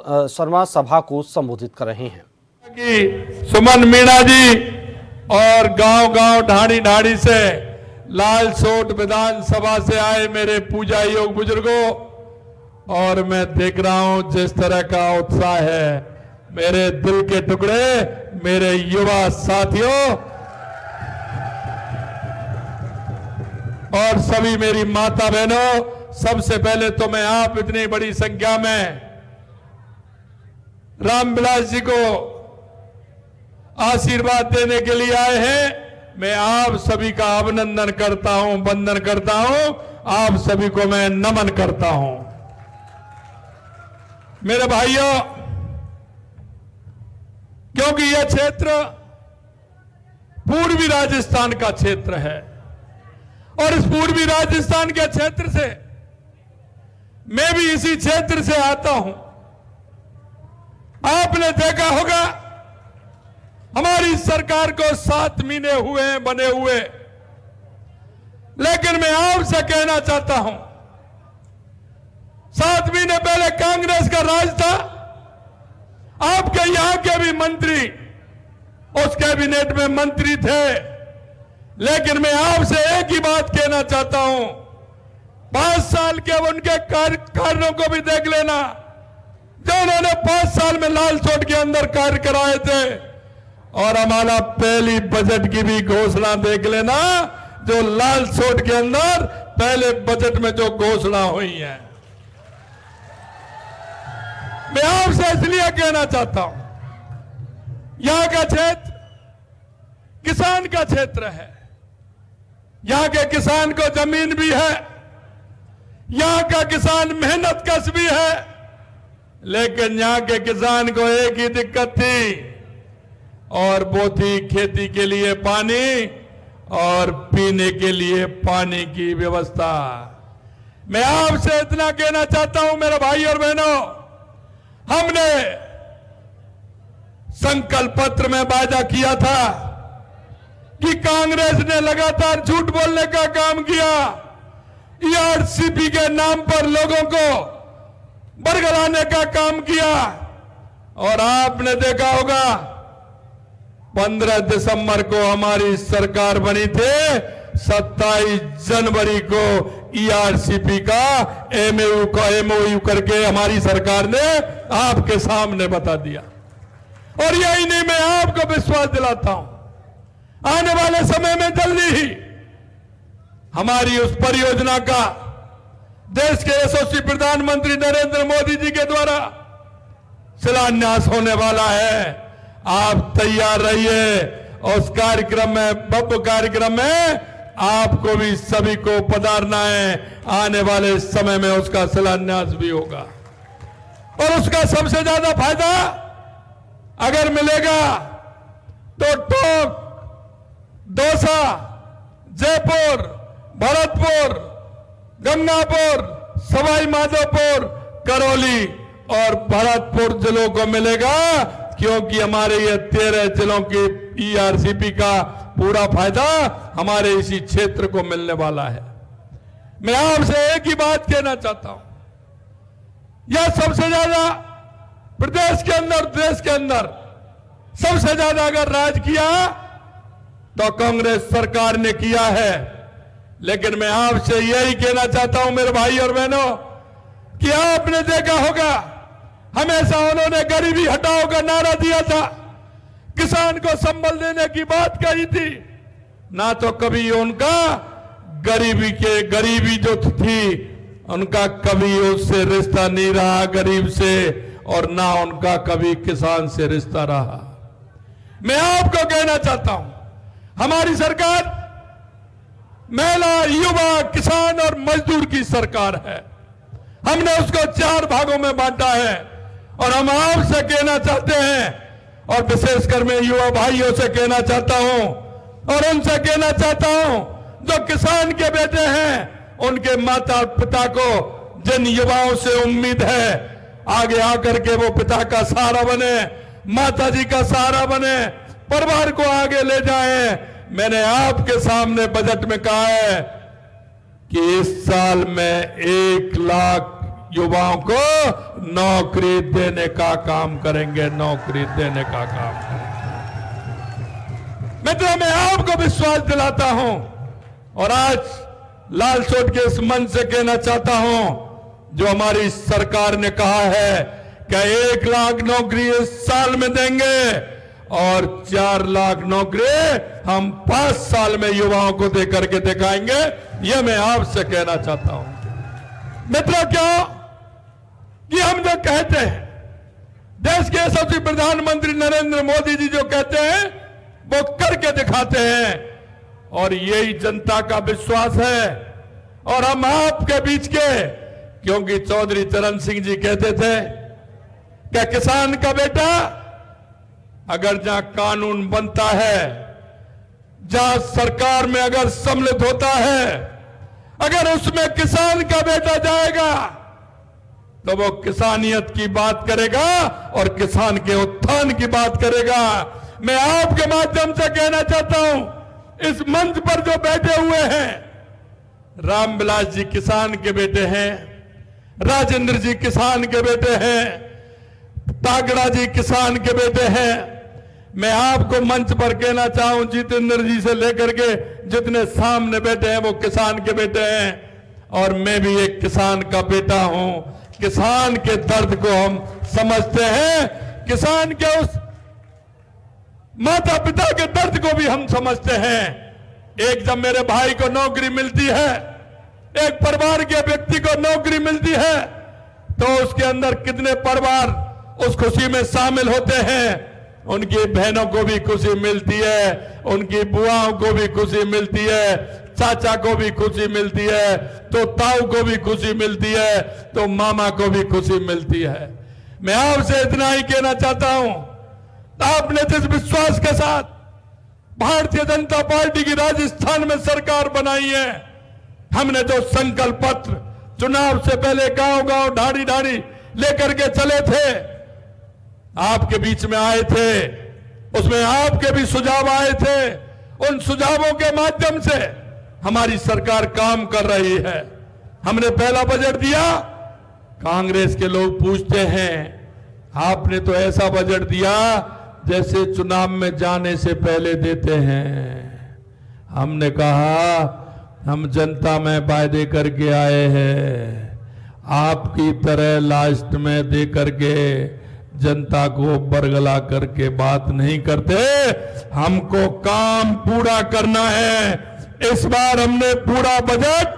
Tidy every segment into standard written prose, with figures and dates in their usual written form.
शर्मा सभा को संबोधित कर रहे हैं। सुमन मीणा जी और गांव-गांव ढाणी-ढाणी से लालसोट विधानसभा से आए मेरे पूजा योग बुजुर्गों, और मैं देख रहा हूं जिस तरह का उत्साह है, मेरे दिल के टुकड़े, मेरे युवा साथियों और सभी मेरी माता बहनों, सबसे पहले तो मैं आप इतनी बड़ी संख्या में रामविलास जी को आशीर्वाद देने के लिए आए हैं। मैं आप सभी का अभिनंदन करता हूं, वंदन करता हूं, आप सभी को मैं नमन करता हूं। मेरे भाइयों, क्योंकि यह क्षेत्र पूर्वी राजस्थान का क्षेत्र है और इस पूर्वी राजस्थान के क्षेत्र से मैं भी इसी क्षेत्र से आता हूं। आपने देखा होगा हमारी सरकार को 7 महीने हुए हैं बने हुए, लेकिन मैं आपसे कहना चाहता हूं 7 महीने पहले कांग्रेस का राज था। आपके यहां के भी मंत्री उस कैबिनेट में मंत्री थे, लेकिन मैं आपसे एक ही बात कहना चाहता हूं, 5 साल के उनके कार्यों को भी देख लेना, जो उन्होंने 5 साल में लालसोट के अंदर कार्य कराए थे, और हमारा पहली बजट की भी घोषणा देख लेना, जो लालसोट के अंदर पहले बजट में जो घोषणा हुई है। मैं आपसे इसलिए कहना चाहता हूं, यहां का क्षेत्र किसान का क्षेत्र है, यहां के किसान को जमीन भी है, यहां का किसान मेहनत कश भी है, लेकिन यहां के किसान को एक ही दिक्कत थी और वो थी खेती के लिए पानी और पीने के लिए पानी की व्यवस्था। मैं आपसे इतना कहना चाहता हूं मेरे भाई और बहनों, हमने संकल्प पत्र में वादा किया था कि कांग्रेस ने लगातार झूठ बोलने का काम किया, ईआरसीपी के नाम पर लोगों को बरगलाने का काम किया, और आपने देखा होगा 15 दिसंबर को हमारी सरकार बनी थी, 27 जनवरी को ईआरसीपी का एमओयू करके हमारी सरकार ने आपके सामने बता दिया। और यही नहीं, मैं आपको विश्वास दिलाता हूं, आने वाले समय में जल्दी ही हमारी उस परियोजना का देश के यशस्वी प्रधानमंत्री नरेंद्र मोदी जी के द्वारा शिलान्यास होने वाला है। आप तैयार रहिए, उस कार्यक्रम में, भव्य कार्यक्रम में आपको भी सभी को पधारना है। आने वाले समय में उसका शिलान्यास भी होगा, और उसका सबसे ज्यादा फायदा अगर मिलेगा तो टोंक, दौसा, जयपुर, भरतपुर, गंगापुर, सवाई माधोपुर, करौली और भरतपुर जिलों को मिलेगा, क्योंकि हमारे ये 13 जिलों के ईआरसीपी का पूरा फायदा हमारे इसी क्षेत्र को मिलने वाला है। मैं आपसे एक ही बात कहना चाहता हूं, यह सबसे ज्यादा प्रदेश के अंदर, देश के अंदर सबसे ज्यादा अगर राज किया तो कांग्रेस सरकार ने किया है। लेकिन मैं आपसे यही कहना चाहता हूं मेरे भाई और बहनों, कि आपने देखा होगा हमेशा उन्होंने गरीबी हटाओ का नारा दिया था, किसान को संबल देने की बात कही थी, ना तो कभी उनका गरीबी जो थी उनका कभी उससे रिश्ता नहीं रहा गरीब से, और ना उनका कभी किसान से रिश्ता रहा। मैं आपको कहना चाहता हूं, हमारी सरकार महिला, युवा, किसान और मजदूर की सरकार है। हमने उसको 4 भागों में बांटा है, और हम आपसे कहना चाहते हैं, और विशेषकर मैं युवा भाइयों से कहना चाहता हूं और उनसे कहना चाहता हूं, जो किसान के बेटे हैं, उनके माता पिता को जिन युवाओं से उम्मीद है आगे आकर के वो पिता का सहारा बने, माता जी का सहारा बने, परिवार को आगे ले जाएं। मैंने आपके सामने बजट में कहा है कि इस साल मैं 1 लाख युवाओं को नौकरी देने का काम करेंगे, नौकरी देने का काम करेंगे। मित्रों, मैं आपको विश्वास दिलाता हूं और आज लालसोट के इस मंच से कहना चाहता हूं, जो हमारी सरकार ने कहा है कि 1 लाख नौकरी इस साल में देंगे और 4 लाख नौकरी हम 5 साल में युवाओं को दे करके दिखाएंगे, यह मैं आपसे कहना चाहता हूं। मित्रों, क्यों कि हम जो कहते हैं, देश के यशस्वी प्रधानमंत्री नरेंद्र मोदी जी जो कहते हैं वो करके दिखाते हैं और यही जनता का विश्वास है। और हम आपके बीच के, क्योंकि चौधरी चरण सिंह जी कहते थे कि किसान का बेटा अगर जहां कानून बनता है, जहां सरकार में अगर सम्मिलित होता है, अगर उसमें किसान का बेटा जाएगा तो वो किसानियत की बात करेगा और किसान के उत्थान की बात करेगा। मैं आपके माध्यम से कहना चाहता हूं, इस मंच पर जो बैठे हुए हैं, रामविलास जी किसान के बेटे हैं, राजेंद्र जी किसान के बेटे हैं, तागड़ा जी किसान के बेटे हैं। मैं आपको मंच पर कहना चाहूं, जितेंद्र जी से लेकर के जितने सामने बैठे हैं वो किसान के बेटे हैं और मैं भी एक किसान का बेटा हूं। किसान के दर्द को हम समझते हैं, किसान के उस माता पिता के दर्द को भी हम समझते हैं। एक जब मेरे भाई को नौकरी मिलती है, एक परिवार के व्यक्ति को नौकरी मिलती है, तो उसके अंदर कितने परिवार उस खुशी में शामिल होते हैं। उनकी बहनों को भी खुशी मिलती है, उनकी बुआओं को भी खुशी मिलती है, चाचा को भी खुशी मिलती है, तो ताऊ को भी खुशी मिलती है, तो मामा को भी खुशी मिलती है। मैं आपसे इतना ही कहना चाहता हूं, आपने जिस विश्वास के साथ भारतीय जनता पार्टी की राजस्थान में सरकार बनाई है, हमने जो संकल्प पत्र चुनाव से पहले गांव-गांव, ढाड़ी-ढाड़ी लेकर के चले थे, आपके बीच में आए थे, उसमें आपके भी सुझाव आए थे। उन सुझावों के माध्यम से हमारी सरकार काम कर रही है। हमने पहला बजट दिया, कांग्रेस के लोग पूछते हैं आपने तो ऐसा बजट दिया जैसे चुनाव में जाने से पहले देते हैं। हमने कहा हम जनता में वायदे करके आए हैं, आपकी तरह लास्ट में दे करके जनता को बरगला करके बात नहीं करते, हमको काम पूरा करना है। इस बार हमने पूरा बजट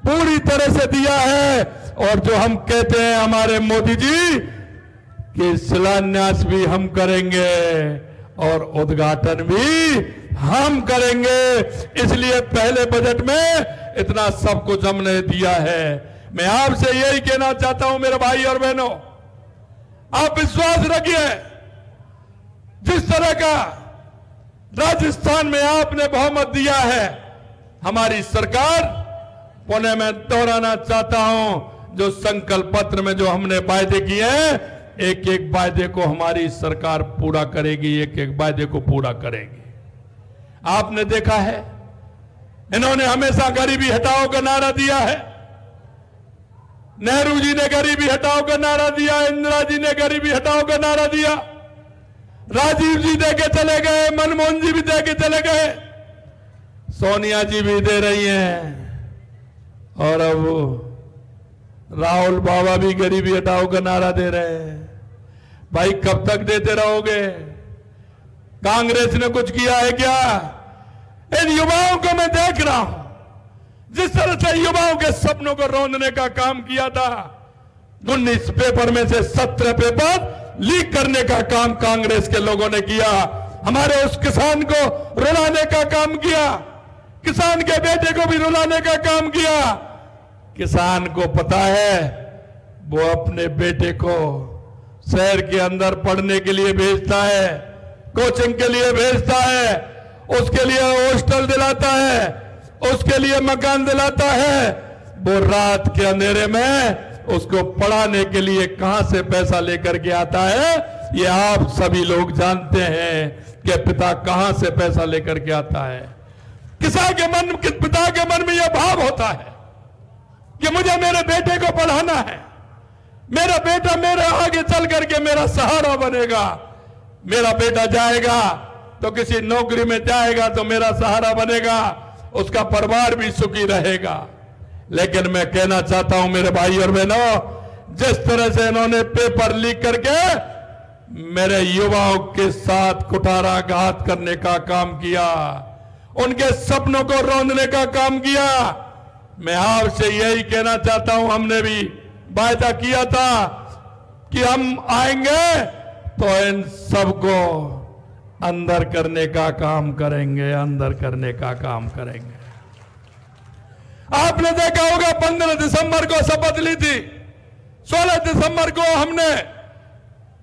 पूरी तरह से दिया है और जो हम कहते हैं हमारे मोदी जी कि शिलान्यास भी हम करेंगे और उद्घाटन भी हम करेंगे। इसलिए पहले बजट में इतना सब कुछ हमने दिया है। मैं आपसे यही कहना चाहता हूं मेरे भाई और बहनों, आप विश्वास रखिए, जिस तरह का राजस्थान में आपने बहुमत दिया है, हमारी सरकार, पुणे में दोहराना चाहता हूं, जो संकल्प पत्र में जो हमने वायदे किए हैं, एक एक वायदे को हमारी सरकार पूरा करेगी, एक एक वायदे को पूरा करेगी। आपने देखा है इन्होंने हमेशा गरीबी हटाओ का नारा दिया है। नेहरू जी ने गरीबी हटाओ का नारा दिया, इंदिरा जी ने गरीबी हटाओ का नारा दिया, राजीव जी दे के चले गए, मनमोहन जी भी दे के चले गए, सोनिया जी भी दे रही हैं और अब राहुल बाबा भी गरीबी हटाओ का नारा दे रहे हैं। भाई कब तक देते रहोगे? कांग्रेस ने कुछ किया है क्या? इन युवाओं को मैं देख रहा हूं, जिस तरह से युवाओं के सपनों को रौंदने का काम किया था। 19 पेपर में से 17 पेपर लीक करने का काम कांग्रेस के लोगों ने किया। हमारे उस किसान को रुलाने का काम किया, किसान के बेटे को भी रुलाने का काम किया। किसान को पता है वो अपने बेटे को शहर के अंदर पढ़ने के लिए भेजता है, कोचिंग के लिए भेजता है, उसके लिए हॉस्टल दिलाता है, उसके लिए मकान दिलाता है। वो रात के अंधेरे में उसको पढ़ाने के लिए कहां से पैसा लेकर के आता है, ये आप सभी लोग जानते हैं कि पिता कहां से पैसा लेकर के आता है। पिता के मन में यह भाव होता है कि मुझे मेरे बेटे को पढ़ाना है, मेरा बेटा मेरे आगे चल करके मेरा सहारा बनेगा। मेरा बेटा जाएगा तो किसी नौकरी में जाएगा तो मेरा सहारा बनेगा, उसका परिवार भी सुखी रहेगा। लेकिन मैं कहना चाहता हूं मेरे भाई और बहनों, जिस तरह से इन्होंने पेपर लीक करके मेरे युवाओं के साथ कुठाराघात करने का काम किया, उनके सपनों को रौंदने का काम किया, मैं आपसे यही कहना चाहता हूं, हमने भी वायदा किया था कि हम आएंगे तो इन सबको अंदर करने का काम करेंगे, अंदर करने का काम करेंगे। आपने देखा होगा 15 दिसंबर को शपथ ली थी, 16 दिसंबर को हमने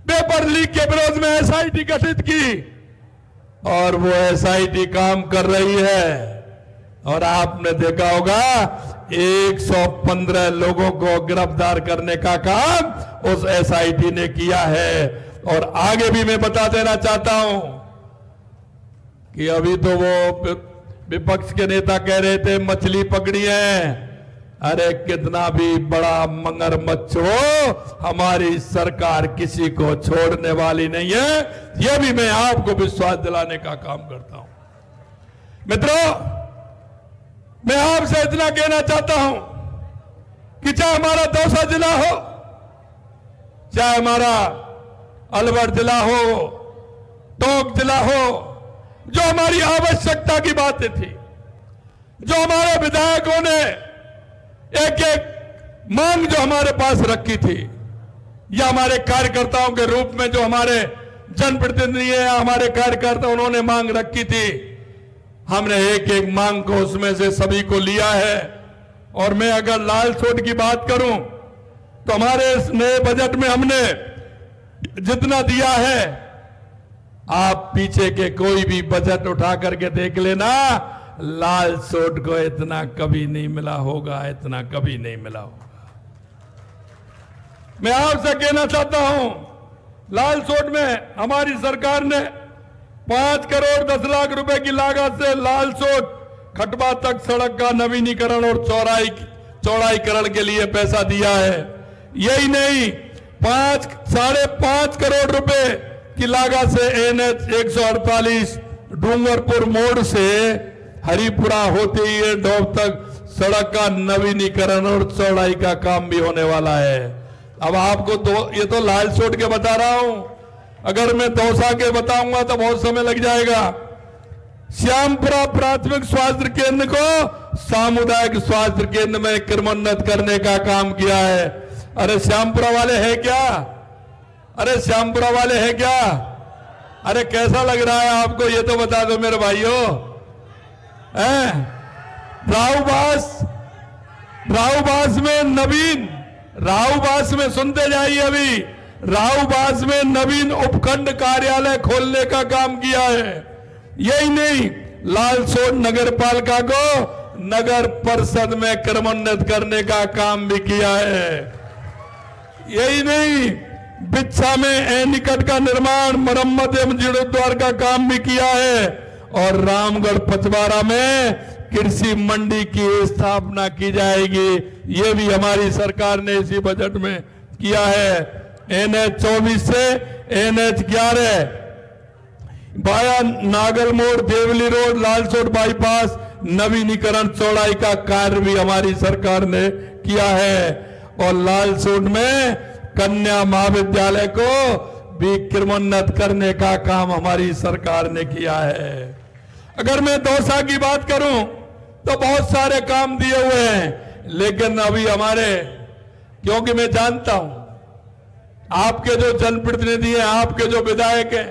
पेपर लीक के विरोध में एसआईटी गठित की और वो एसआईटी काम कर रही है। और आपने देखा होगा 115 लोगों को गिरफ्तार करने का काम उस एसआईटी ने किया है। और आगे भी मैं बता देना चाहता हूं कि अभी तो वो विपक्ष के नेता कह रहे थे मछली पकड़ी है। अरे कितना भी बड़ा मगरमच्छ हो, हमारी सरकार किसी को छोड़ने वाली नहीं है, यह भी मैं आपको विश्वास दिलाने का काम करता हूं। मित्रों, मैं आपसे इतना कहना चाहता हूं कि चाहे हमारा दौसा जिला हो, चाहे हमारा अलवर जिला हो, टोंक जिला हो, जो हमारी आवश्यकता की बातें थी, जो हमारे विधायकों ने एक एक मांग जो हमारे पास रखी थी, या हमारे कार्यकर्ताओं के रूप में जो हमारे जनप्रतिनिधि है, हमारे कार्यकर्ता, उन्होंने मांग रखी थी, हमने एक एक मांग को उसमें से सभी को लिया है। और मैं अगर लाल सोट की बात करूं तो हमारे इस नए बजट में हमने जितना दिया है, आप पीछे के कोई भी बजट उठा करके देख लेना, लाल सोट को इतना कभी नहीं मिला होगा, इतना कभी नहीं मिला होगा। मैं आपसे कहना चाहता हूं, लाल सोट में हमारी सरकार ने 5 करोड़ 10 लाख रुपए की लागत से लाल सोट खटवा तक सड़क का नवीनीकरण और चौड़ाईकरण के लिए पैसा दिया है। यही नहीं, 5.5 करोड़ रुपए की लागत से NH 148 डूंगरपुर मोड़ से हरिपुरा होते ही डोब तक सड़क का नवीनीकरण और चौड़ाई का काम भी होने वाला है। अब आपको तो ये तो लाल सोट के बता रहा हूं, अगर मैं दौसा के बताऊंगा तो बहुत समय लग जाएगा। श्यामपुरा प्राथमिक स्वास्थ्य केंद्र को सामुदायिक स्वास्थ्य केंद्र में क्रमोन्नत करने का काम किया है। अरे श्यामपुरा वाले हैं क्या? अरे श्यामपुरा वाले हैं क्या? अरे कैसा लग रहा है आपको, ये तो बता दो मेरे भाइयों। राहुबास में नवीन, राहुबास में सुनते जाइए, अभी राहुबास में नवीन उपखंड कार्यालय खोलने का काम किया है। यही नहीं, लालसोट नगर पालिका को नगर परिषद में क्रमोन्नत करने का काम भी किया है। यही नहीं, बिच्छा में एनीकट का निर्माण, मरम्मत एवं जीर्णोद्धार का काम भी किया है। और रामगढ़ पचवाड़ा में कृषि मंडी की स्थापना की जाएगी, ये भी हमारी सरकार ने इसी बजट में किया है। NH 24 से NH 11 वाया नागल मोड़, देवली रोड, लालसोट बाईपास नवीनीकरण चौड़ाई का कार्य भी हमारी सरकार ने किया है। और लालसोट में कन्या महाविद्यालय को भी क्रमोन्नत करने का काम हमारी सरकार ने किया है। अगर मैं दौसा की बात करूं तो बहुत सारे काम दिए हुए हैं, लेकिन अभी हमारे, क्योंकि मैं जानता हूं आपके जो जनप्रतिनिधि हैं, आपके जो विधायक हैं,